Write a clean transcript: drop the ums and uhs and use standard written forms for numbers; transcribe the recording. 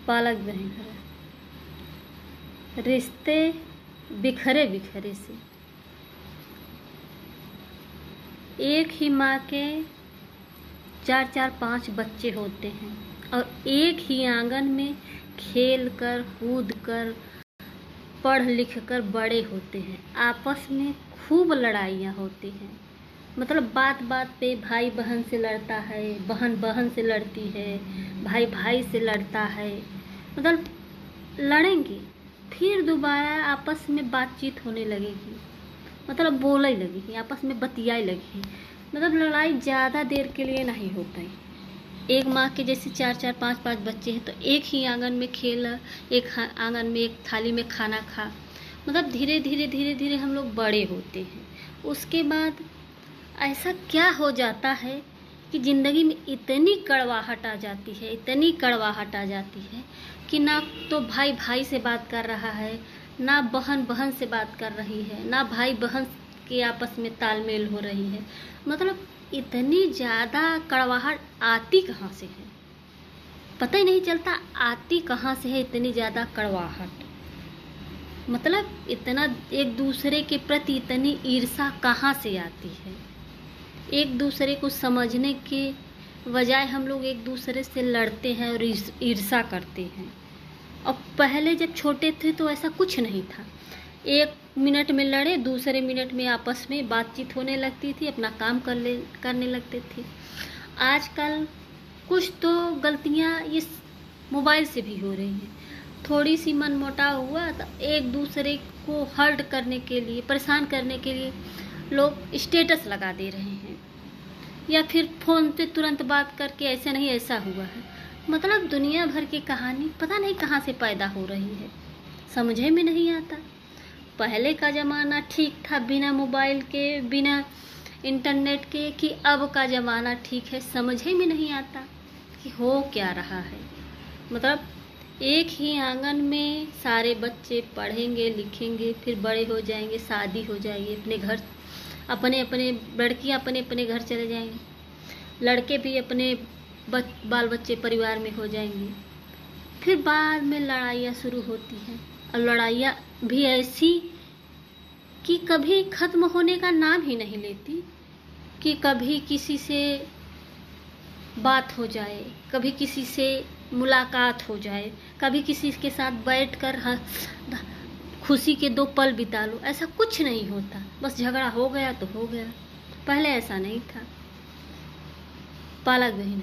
पालक बहन रिश्ते बिखरे बिखरे से। एक ही माँ के 4-4-5 बच्चे होते हैं और एक ही आंगन में खेल कर कूद कर पढ़ लिख कर बड़े होते हैं। आपस में खूब लड़ाइयाँ होती हैं, मतलब बात बात पे भाई बहन से लड़ता है, बहन बहन से लड़ती है, भाई भाई से लड़ता है। मतलब लड़ेंगे फिर दोबारा आपस में बातचीत होने लगेगी, मतलब बोलने लगेगी, आपस में बतियाई लगेगी। मतलब लड़ाई ज़्यादा देर के लिए नहीं होता है। एक माँ के जैसे 4-4 5-5 बच्चे हैं तो एक ही आंगन में खेला, एक आंगन में एक थाली में खाना खा। मतलब धीरे धीरे धीरे धीरे हम लोग बड़े होते हैं। उसके बाद ऐसा क्या हो जाता है कि ज़िंदगी में इतनी कड़वाहट आ जाती है, इतनी कड़वाहट आ जाती है कि ना तो भाई भाई से बात कर रहा है, ना बहन बहन से बात कर रही है, ना भाई बहन के आपस में तालमेल हो रही है। मतलब इतनी ज़्यादा कड़वाहट आती कहाँ से है, पता ही नहीं चलता आती कहाँ से है इतनी ज़्यादा कड़वाहट। मतलब इतना एक दूसरे के प्रति इतनी ईर्ष्या कहाँ से आती है। एक दूसरे को समझने के बजाय हम लोग एक दूसरे से लड़ते हैं और ईर्ष्या करते हैं। और पहले जब छोटे थे तो ऐसा कुछ नहीं था, 1 मिनट में लड़े, दूसरे मिनट में आपस में बातचीत होने लगती थी, अपना काम करने लगते थे। आजकल कुछ तो गलतियाँ इस मोबाइल से भी हो रही हैं। थोड़ी सी मनमुटाव हुआ तो एक दूसरे को हर्ट करने के लिए, परेशान करने के लिए लोग स्टेटस लगा दे रहे हैं, या फिर फ़ोन पे तुरंत बात करके ऐसा नहीं ऐसा हुआ है। मतलब दुनिया भर की कहानी पता नहीं कहाँ से पैदा हो रही है, समझे में नहीं आता। पहले का ज़माना ठीक था बिना मोबाइल के, बिना इंटरनेट के, कि अब का ज़माना ठीक है, समझे में नहीं आता कि हो क्या रहा है। मतलब एक ही आंगन में सारे बच्चे पढ़ेंगे लिखेंगे, फिर बड़े हो जाएंगे, शादी हो जाएगी, अपने घर अपने अपने, लड़कियां अपने अपने घर चले जाएंगे, लड़के भी अपने बाल बच्चे परिवार में हो जाएंगे। फिर बाद में लड़ाइयाँ शुरू होती हैं, और लड़ाइयाँ भी ऐसी कि कभी ख़त्म होने का नाम ही नहीं लेती। कि कभी किसी से बात हो जाए, कभी किसी से मुलाकात हो जाए, कभी किसी के साथ बैठकर खुशी के 2 पल बिता लो, ऐसा कुछ नहीं होता। बस झगड़ा हो गया तो हो गया, पहले ऐसा नहीं था। पालक बहन।